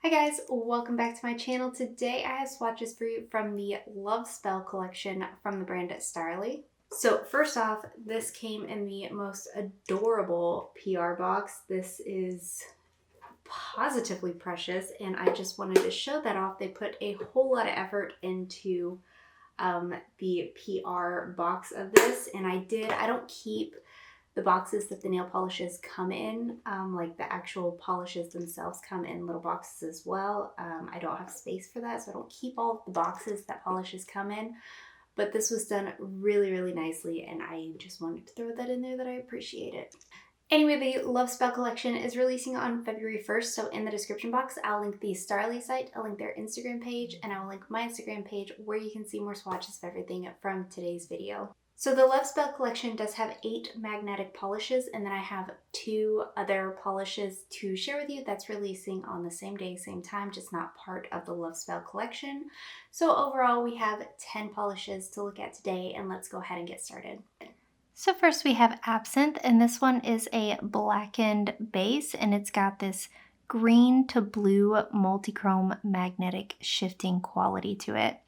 Hi guys, welcome back to my channel. Today I have swatches for you from the Love Spell collection from the brand Starrily. So first off, this came in the most adorable PR box. This is positively precious and I just wanted to show that off. They put a whole lot of effort into the PR box of this, and I don't keep the boxes that the nail polishes come in, like the actual polishes themselves come in little boxes as well. I don't have space for that, so I don't keep all of the boxes that polishes come in, but this was done really, really nicely, and I just wanted to throw that in there that I appreciate it. Anyway, the Love Spell collection is releasing on February 1st, so in the description box, I'll link the Starrily site, I'll link their Instagram page, and I will link my Instagram page where you can see more swatches of everything from today's video. So the Love Spell collection does have 8 magnetic polishes, and then I have 2 other polishes to share with you that's releasing on the same day, same time, just not part of the Love Spell collection. So overall, we have 10 polishes to look at today, and let's go ahead and get started. So first we have Absinthe, and this one is a blackened base, and it's got this green to blue multichrome magnetic shifting quality to it.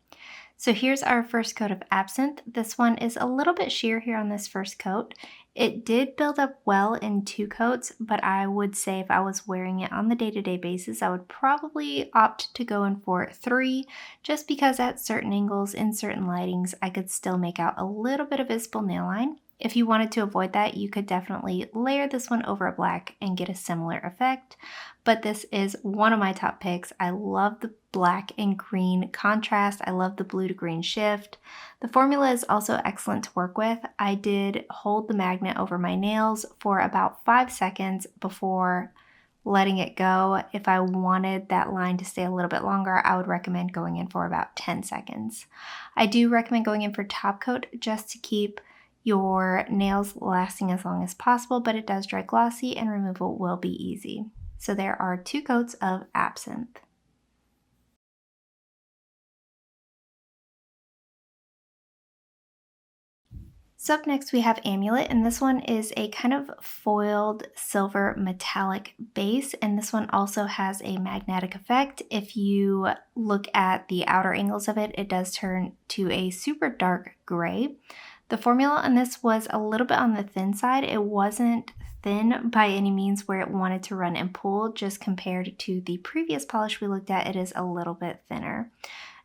So here's our first coat of Absinthe. This one is a little bit sheer here on this first coat. It did build up well in 2 coats, but I would say if I was wearing it on the day-to-day basis, I would probably opt to go in for 3, just because at certain angles, in certain lightings, I could still make out a little bit of visible nail line. If you wanted to avoid that, you could definitely layer this one over a black and get a similar effect, but this is one of my top picks. I love the black and green contrast. I love the blue to green shift. The formula is also excellent to work with. I did hold the magnet over my nails for about 5 seconds before letting it go. If I wanted that line to stay a little bit longer, I would recommend going in for about 10 seconds. I do recommend going in for top coat just to keep your nails lasting as long as possible, but it does dry glossy and removal will be easy. So there are 2 coats of Absinthe. So up next we have Amulet, and this one is a kind of foiled silver metallic base, and this one also has a magnetic effect. If you look at the outer angles of it, it does turn to a super dark gray. The formula on this was a little bit on the thin side. It wasn't thin by any means where it wanted to run and pull, just compared to the previous polish we looked at, it is a little bit thinner.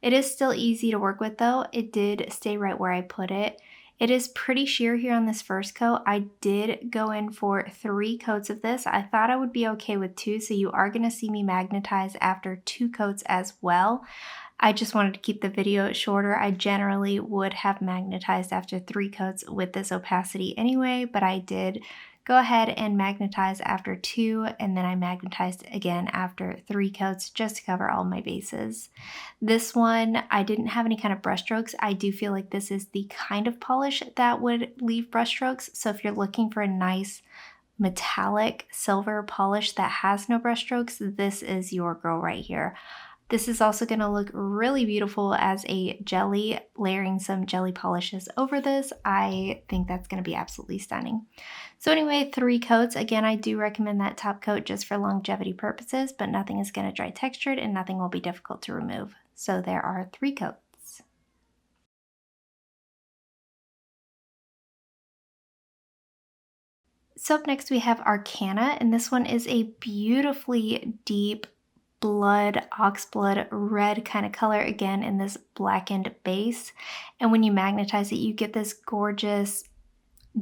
It is still easy to work with though. It did stay right where I put it. It is pretty sheer here on this first coat. I did go in for 3 coats of this. I thought I would be okay with 2, so you are going to see me magnetize after 2 coats as well. I just wanted to keep the video shorter. I generally would have magnetized after 3 coats with this opacity anyway, but I did go ahead and magnetize after 2, and then I magnetized again after 3 coats just to cover all my bases. This one, I didn't have any kind of brush strokes. I do feel like this is the kind of polish that would leave brush strokes, so if you're looking for a nice metallic silver polish that has no brush strokes, this is your girl right here. This is also going to look really beautiful as a jelly, layering some jelly polishes over this. I think that's going to be absolutely stunning. So anyway, 3 coats. Again, I do recommend that top coat just for longevity purposes, but nothing is going to dry textured and nothing will be difficult to remove. So there are 3 coats. So up next we have Arcana, and this one is a beautifully deep blood, ox blood, red kind of color, again in this blackened base. And when you magnetize it, you get this gorgeous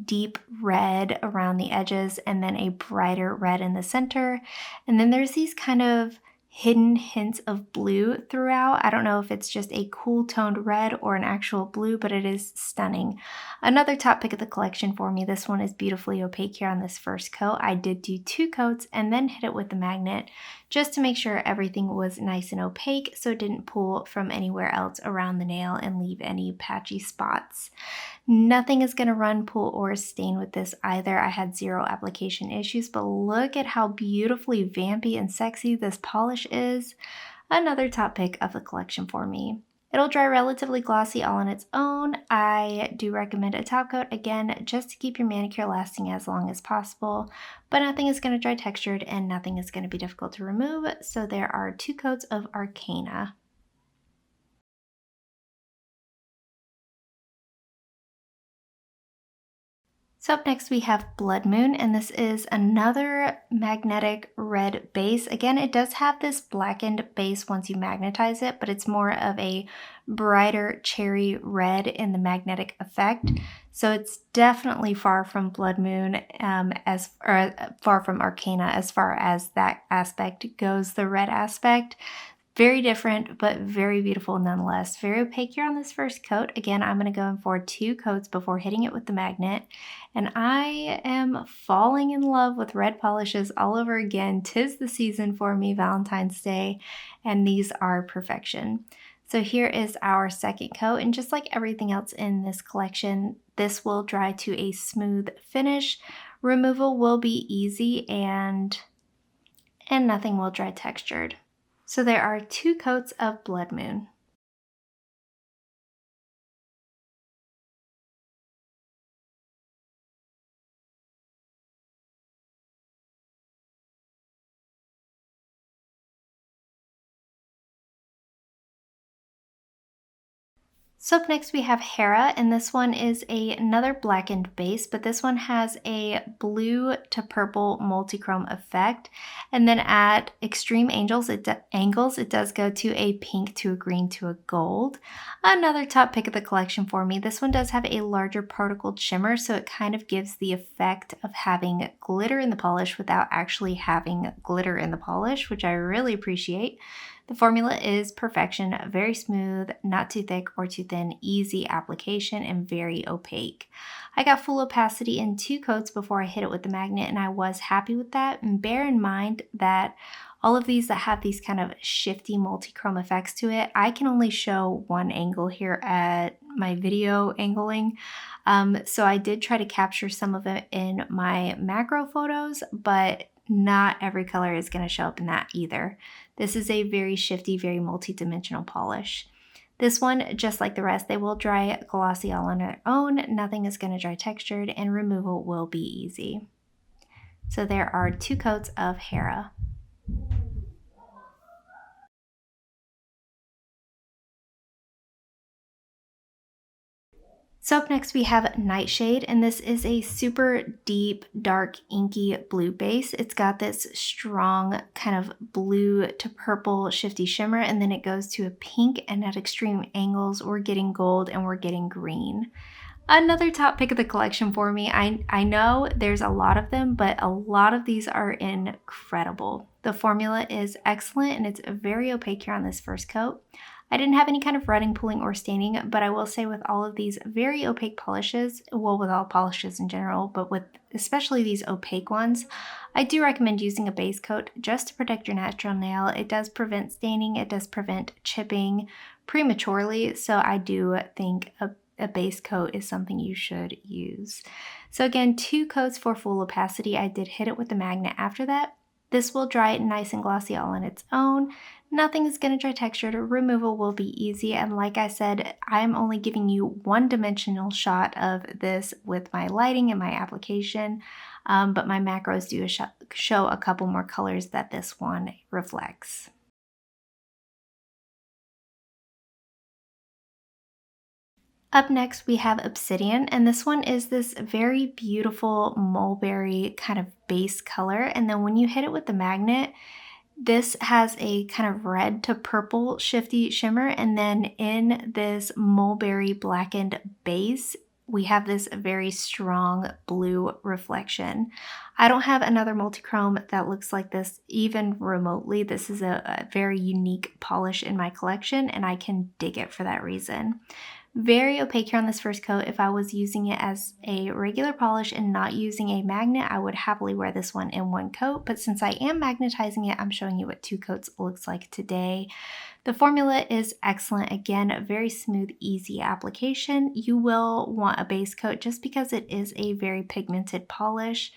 deep red around the edges and then a brighter red in the center. And then there's these kind of hidden hints of blue throughout. I don't know if it's just a cool toned red or an actual blue, but it is stunning. Another top pick of the collection for me. This one is beautifully opaque here on this first coat. I did do 2 coats and then hit it with the magnet just to make sure everything was nice and opaque so it didn't pull from anywhere else around the nail and leave any patchy spots. Nothing is going to run, pull, or stain with this either. I had 0 application issues, but look at how beautifully vampy and sexy this polish is. Another top pick of the collection for me. It'll dry relatively glossy all on its own. I do recommend a top coat, again, just to keep your manicure lasting as long as possible, but nothing is going to dry textured and nothing is going to be difficult to remove. So there are 2 coats of Arcana. So up next we have Blood Moon, and this is another magnetic red base. Again, it does have this blackened base once you magnetize it, but it's more of a brighter cherry red in the magnetic effect. So it's definitely far from Blood Moon, far from Arcana as far as that aspect goes, the red aspect. Very different, but very beautiful nonetheless. Very opaque here on this first coat. Again, I'm going to go in for 2 coats before hitting it with the magnet. And I am falling in love with red polishes all over again. 'Tis the season for me, Valentine's Day, and these are perfection. So here is our second coat, and just like everything else in this collection, this will dry to a smooth finish. Removal will be easy and nothing will dry textured. So there are 2 coats of Blood Moon. So up next we have Hera, and this one is another blackened base, but this one has a blue to purple multichrome effect. And then at extreme angles, it does go to a pink to a green to a gold. Another top pick of the collection for me. This one does have a larger particled shimmer, so it kind of gives the effect of having glitter in the polish without actually having glitter in the polish, which I really appreciate. The formula is perfection, very smooth, not too thick or too thin, easy application, and very opaque. I got full opacity in 2 coats before I hit it with the magnet, and I was happy with that. And bear in mind that all of these that have these kind of shifty multi-chrome effects to it, I can only show one angle here at my video angling. So I did try to capture some of it in my macro photos, but not every color is going to show up in that either. This is a very shifty, very multi-dimensional polish. This one, just like the rest, they will dry glossy all on their own. Nothing is going to dry textured, and removal will be easy. So there are 2 coats of Hera. So up next we have Nightshade, and this is a super deep, dark, inky blue base. It's got this strong kind of blue to purple shifty shimmer, and then it goes to a pink, and at extreme angles we're getting gold and we're getting green. Another top pick of the collection for me. I know there's a lot of them, but a lot of these are incredible. The formula is excellent, and it's very opaque here on this first coat. I didn't have any kind of running, pooling, or staining, but I will say with all of these very opaque polishes, well, with all polishes in general, but with especially these opaque ones, I do recommend using a base coat just to protect your natural nail. It does prevent staining, it does prevent chipping prematurely, so I do think a base coat is something you should use. So again, 2 coats for full opacity. I did hit it with the magnet after that. This will dry it nice and glossy all on its own. Nothing is going to dry textured. Removal will be easy, and like I said, I'm only giving you one-dimensional shot of this with my lighting and my application, but my macros do show a couple more colors that this one reflects. Up next, we have Obsidian, and this one is this very beautiful mulberry kind of base color, and then when you hit it with the magnet, this has a kind of red to purple shifty shimmer, and then in this mulberry blackened base, we have this very strong blue reflection. I don't have another multichrome that looks like this even remotely. This is a very unique polish in my collection, and I can dig it for that reason. Very opaque here on this first coat. If I was using it as a regular polish and not using a magnet, I would happily wear this one in 1 coat, but since I am magnetizing it, I'm showing you what 2 coats looks like today. The formula is excellent. Again, a very smooth, easy application. You will want a base coat just because it is a very pigmented polish.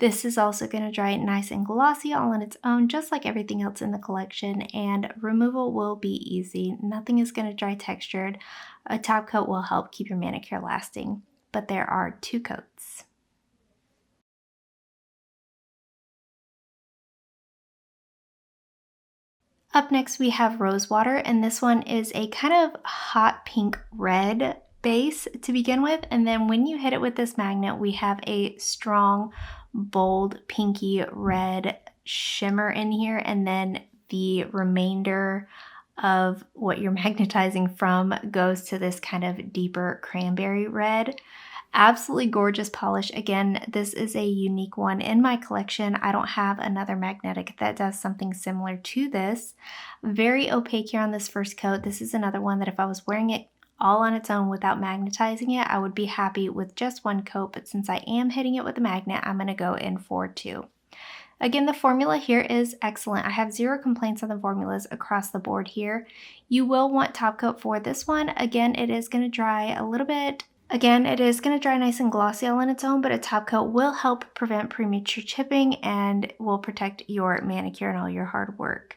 This is also going to dry nice and glossy all on its own, just like everything else in the collection, and removal will be easy. Nothing is going to dry textured. A top coat will help keep your manicure lasting, but there are 2 coats. Up next we have Rose Water, and this one is a kind of hot pink red base to begin with, and then when you hit it with this magnet, we have a strong, bold, pinky red shimmer in here, and then the remainder of what you're magnetizing from goes to this kind of deeper cranberry red. Absolutely gorgeous polish. Again, this is a unique one in my collection. I don't have another magnetic that does something similar to this. Very opaque here on this first coat. This is another one that if I was wearing it all on its own without magnetizing it, I would be happy with just 1 coat, but since I am hitting it with a magnet, I'm going to go in for 2. Again, the formula here is excellent. I have 0 complaints on the formulas across the board here. You will want top coat for this one. Again, it is going to dry a little bit. Again, it is going to dry nice and glossy all on its own, but a top coat will help prevent premature chipping and will protect your manicure and all your hard work.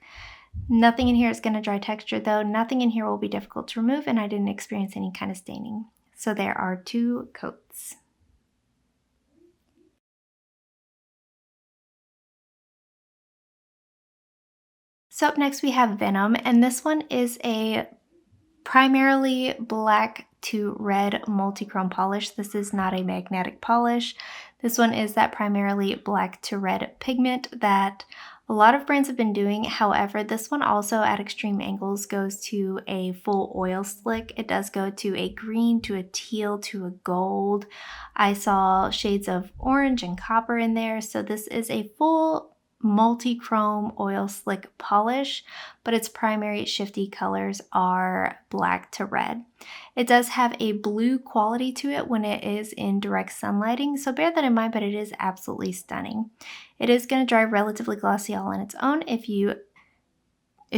Nothing in here is going to dry textured though. Nothing in here will be difficult to remove, and I didn't experience any kind of staining. So there are 2 coats. So up next we have Venom, and this one is a primarily black to red multi-chrome polish. This is not a magnetic polish. This one is that primarily black to red pigment that a lot of brands have been doing. However, this one also at extreme angles goes to a full oil slick. It does go to a green, to a teal, to a gold. I saw shades of orange and copper in there. So this is a full multi-chrome oil slick polish, but its primary shifty colors are black to red. It does have a blue quality to it when it is in direct sunlighting, so bear that in mind, but it is absolutely stunning. It is going to dry relatively glossy all on its own. If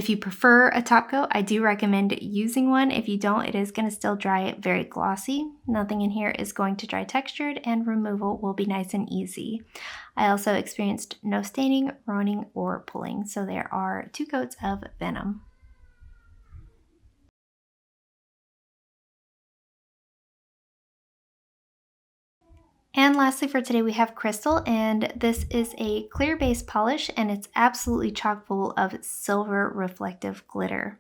you prefer a top coat, I do recommend using one. If you don't, it is going to still dry very glossy. Nothing in here is going to dry textured, and removal will be nice and easy. I also experienced no staining, ruining, or pulling, so there are 2 coats of Venom. And lastly for today we have Crystal, and this is a clear base polish, and it's absolutely chock full of silver reflective glitter.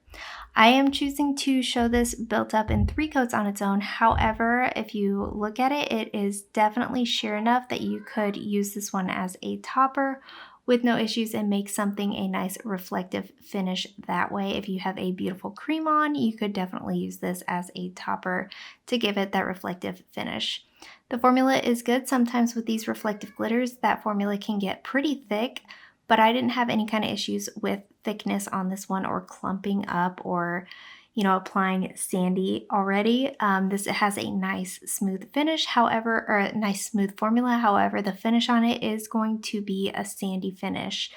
I am choosing to show this built up in 3 coats on its own. However, if you look at it, it is definitely sheer enough that you could use this one as a topper with no issues and make something a nice reflective finish that way. If you have a beautiful cream on, you could definitely use this as a topper to give it that reflective finish. The formula is good. Sometimes with these reflective glitters, that formula can get pretty thick, but I didn't have any kind of issues with thickness on this one or clumping up or, applying sandy already. This has a nice smooth finish, however, or a nice smooth formula. However, the finish on it is going to be a sandy finish.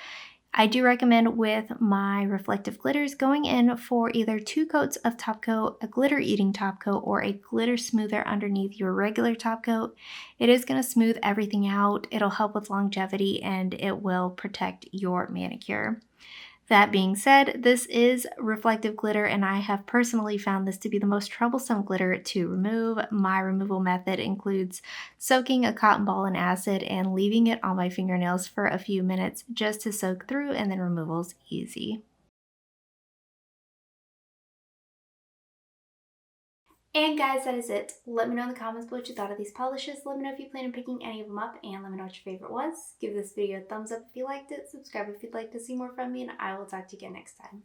I do recommend with my reflective glitters going in for either 2 coats of top coat, a glitter eating top coat, or a glitter smoother underneath your regular top coat. It is going to smooth everything out. It'll help with longevity, and it will protect your manicure. That being said, this is reflective glitter, and I have personally found this to be the most troublesome glitter to remove. My removal method includes soaking a cotton ball in acid and leaving it on my fingernails for a few minutes just to soak through, and then removal's easy. And guys, that is it. Let me know in the comments what you thought of these polishes. Let me know if you plan on picking any of them up, and let me know what your favorite was. Give this video a thumbs up if you liked it, subscribe if you'd like to see more from me, and I will talk to you again next time.